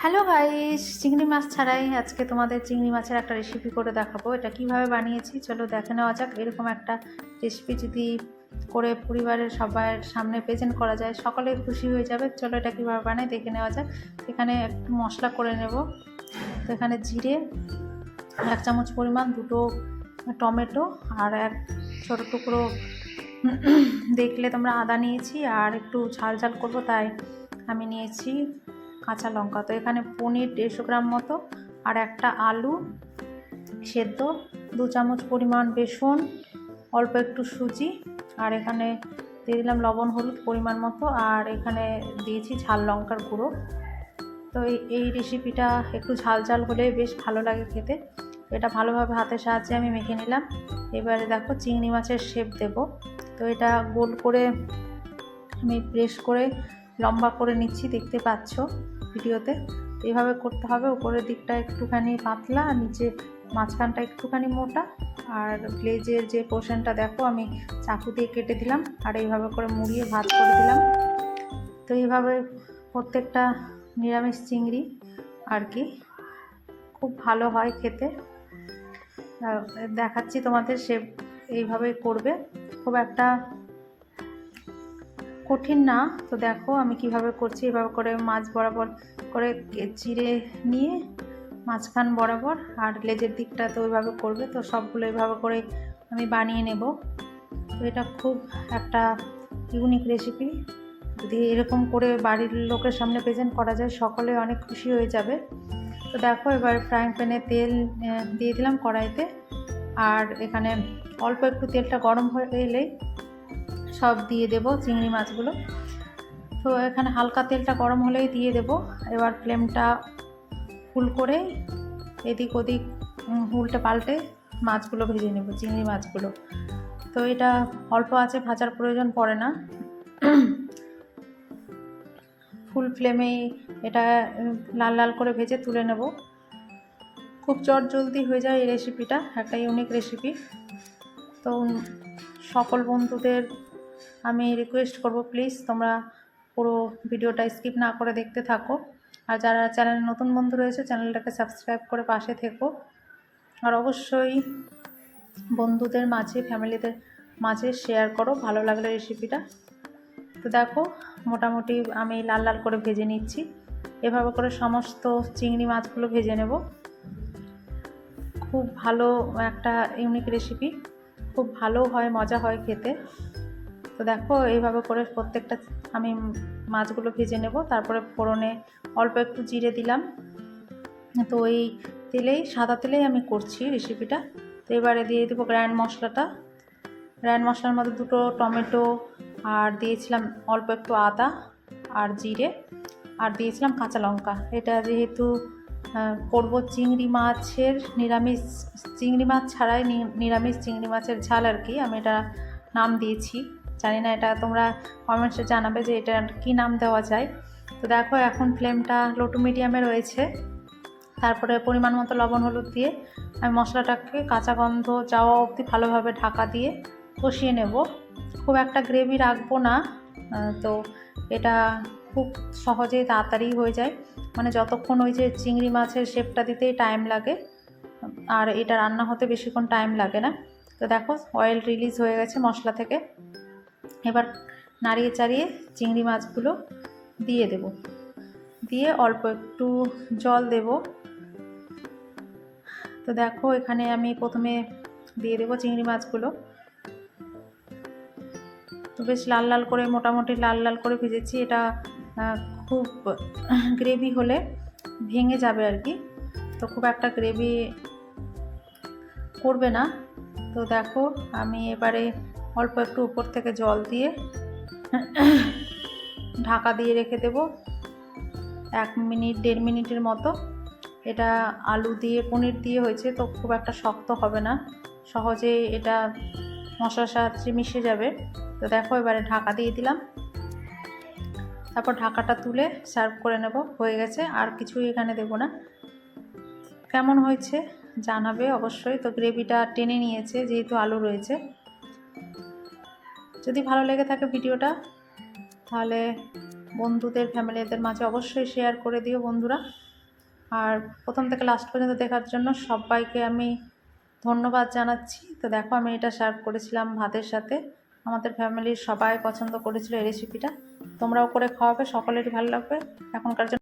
Hello guys, চিংড়ি মাছ ছাড়াই আজকে তোমাদের চিংড়ি মাছের একটা রেসিপি করে দেখাবো। এটা কিভাবে বানিয়েছি চলো দেখে নেওয়া যাক। এরকম একটা রেসিপি যদি করে পরিবারের সবার সামনে প্রেজেন্ট করা যায়, সকলে খুশি হয়ে যাবে। চলো এটা কীভাবে বানাই দেখে নেওয়া যাক। এখানে একটু মশলা করে নেব। তো এখানে জিরে 1 চামচ পরিমাণ, 2টো টমেটো আর এক ছোটো টুকরো দেখলে তোমরা আদা নিয়েছি, আর একটু ঝাল ঝাল করবো তাই আমি নিয়েছি কাঁচা লঙ্কা। তো এখানে পনির 150 গ্রাম মতো, আর একটা আলু সেদ্ধ, 2 চামচ পরিমাণ বেসন, অল্প একটু সুজি, আর এখানে দিয়ে দিলাম লবণ হলুদ পরিমাণ মতো, আর এখানে দিয়েছি ঝাল লঙ্কার গুঁড়ো। তো এই রেসিপিটা একটু ঝাল ঝাল হলে বেশ ভালো লাগে খেতে। এটা ভালোভাবে হাতের সাহায্যে আমি মেখে নিলাম। এবারে দেখো চিংড়ি মাছের শেপ দেব। তো এটা গোল করে আমি প্রেস করে লম্বা করে নিচ্ছি, দেখতে পাচ্ছ ভিডিওতে। এইভাবে করতে হবে। উপরের দিকটা একটুখানি পাতলা, আর নিচে মাঝখানটা একটুখানি মোটা, আর গ্লেজের যে পোর্শনটা দেখো আমি চাকু দিয়ে কেটে দিলাম, আর এইভাবে করে মুড়িয়ে ভাজ করে দিলাম। তো এইভাবে প্রত্যেকটা নিরামিষ চিংড়ি আর কি খুব ভালো হয় খেতে। দেখাচ্ছি তোমাদের, সে এইভাবেই করবে, খুব একটা কঠিন না। তো দেখো আমি কিভাবে করছি। এভাবে করে মাছ বরাবর করে চিড়ে নিয়ে মাঝখান বরাবর, আর লেজের দিকটা তো ওইভাবে করবে। তো সবগুলো এইভাবে করে আমি বানিয়ে নেব। তো এটা খুব একটা ইউনিক রেসিপি। যদি এরকম করে বাড়ির লোকের সামনে প্রেজেন্ট করা যায়, সকলে অনেক খুশি হয়ে যাবে। তো দেখো এবার ফ্রাইং প্যানে তেল দিয়ে দিলাম কড়াইতে, আর এখানে অল্প একটু তেলটা গরম হয়ে এলেই সব দিয়ে দেব চিংড়ি মাছগুলো। তো এখানে হালকা তেলটা গরম হলেই দিয়ে দেব। এবার ফ্লেমটা ফুল করে এদিক ওদিক উল্টে পাল্টে মাছগুলো ভেজে নেব, চিংড়ি মাছগুলো। তো এটা অল্প আঁচে ভাজার প্রয়োজন পড়ে না, ফুল ফ্লেমেই এটা লাল লাল করে ভেজে তুলে নেব। খুব চটজলদি হয়ে যায় এই রেসিপিটা, একটা ইউনিক রেসিপি। তো সকল বন্ধুদের আমি রিকোয়েস্ট করব, প্লিজ তোমরা পুরো ভিডিওটা স্কিপ না করে দেখতে থাকো। আর যারা চ্যানেলে নতুন বন্ধু রয়েছে, চ্যানেলটাকে সাবস্ক্রাইব করে পাশে থেকো। আর অবশ্যই বন্ধুদের মাঝে, ফ্যামিলিদের মাঝে শেয়ার করো ভালো লাগলে রেসিপিটা। তো দেখো মোটামুটি আমি লাল লাল করে ভেজে নিচ্ছি। এভাবে করে সমস্ত চিংড়ি মাছগুলো ভেজে নেব। খুব ভালো একটা ইউনিক রেসিপি, খুব ভালো হয়, মজা হয় খেতে। তো দেখো এইভাবে করে প্রত্যেকটা আমি মাছগুলো ভেজে নেব। তারপরে ফোড়নে অল্প একটু জিরে দিলাম। তো এই তেলেই, সাদা তেলেই আমি করছি রেসিপিটা। তো এবারে দিয়ে দেবো গ্রাইন্ড মশলাটা। গ্রাইন্ড মশলার মধ্যে 2টো টমেটো, আর দিয়েছিলাম অল্প একটু আদা আর জিরে, আর দিয়েছিলাম কাঁচা লঙ্কা। এটা যেহেতু করব চিংড়ি মাছের নিরামিষ, চিংড়ি মাছ ছাড়াই নিরামিষ চিংড়ি মাছের ঝাল আর কি, আমি এটা নাম দিয়েছি। জানি না, এটা তোমরা কমেন্টসে জানাবে যে এটা কি নাম দেওয়া যায়। তো দেখো এখন ফ্লেমটা লো টু মিডিয়ামে রয়েছে। তারপরে পরিমাণ মতো লবণ হলুদ দিয়ে আমি মশলাটাকে কাঁচা গন্ধ যাওয়া অবধি ভালোভাবে ঢাকা দিয়ে কষিয়ে নেব। খুব একটা গ্রেভি রাখবো না। তো এটা খুব সহজেই তাড়াতাড়ি হয়ে যায়, মানে যতক্ষণ ওই যে চিংড়ি মাছের শেপটা দিতেই টাইম লাগে, আর এটা রান্না হতে বেশিক্ষণ টাইম লাগে না। তো দেখো অয়েল রিলিজ হয়ে গেছে মশলা থেকে। এবার নাড়িয়ে চাড়িয়ে চিংড়ি মাছগুলো দিয়ে দেব, দিয়ে অল্প একটু জল দেব। তো দেখো এখানে আমি প্রথমে দিয়ে দেবো চিংড়ি মাছগুলো। তো বেশ লাল লাল করে, মোটামুটি লাল লাল করে ভেজেছি। এটা খুব গ্রেভি হলে ভেঙে যাবে আর কি, তো খুব একটা গ্রেভি করবে না। তো দেখো আমি এবারে অল্প একটু উপর থেকে জল দিয়ে ঢাকা দিয়ে রেখে দেব 1 মিনিট 1.5 মিনিটের মতো। এটা আলু দিয়ে পনির দিয়ে হয়েছে, তো খুব একটা শক্ত হবে না, সহজে এটা মশলার সাথে মিশে যাবে। তো দেখো এবারে ঢাকা দিয়ে দিলাম। তারপর ঢাকাটা তুলে সার্ভ করে নেব, হয়ে গেছে। আর কিছুই এখানে দেব না। কেমন হয়েছে জানাবে অবশ্যই। তো গ্রেভিটা টেনে নিয়েছে যেহেতু আলু রয়েছে। যদি ভালো লেগে থাকে ভিডিওটা, তাহলে বন্ধুদের, ফ্যামিলিদের মাঝে অবশ্যই শেয়ার করে দিও বন্ধুরা। আর প্রথম থেকে লাস্ট পর্যন্ত দেখার জন্য সবাইকে আমি ধন্যবাদ জানাচ্ছি। তো দেখো আমি এটা সার্ভ করেছিলাম ভাতের সাথে, আমাদের ফ্যামিলির সবাই পছন্দ করেছিল এই রেসিপিটা। তোমরাও করে খাওয়াবে, সকলেরই ভালো লাগবে। এখনকার জন্য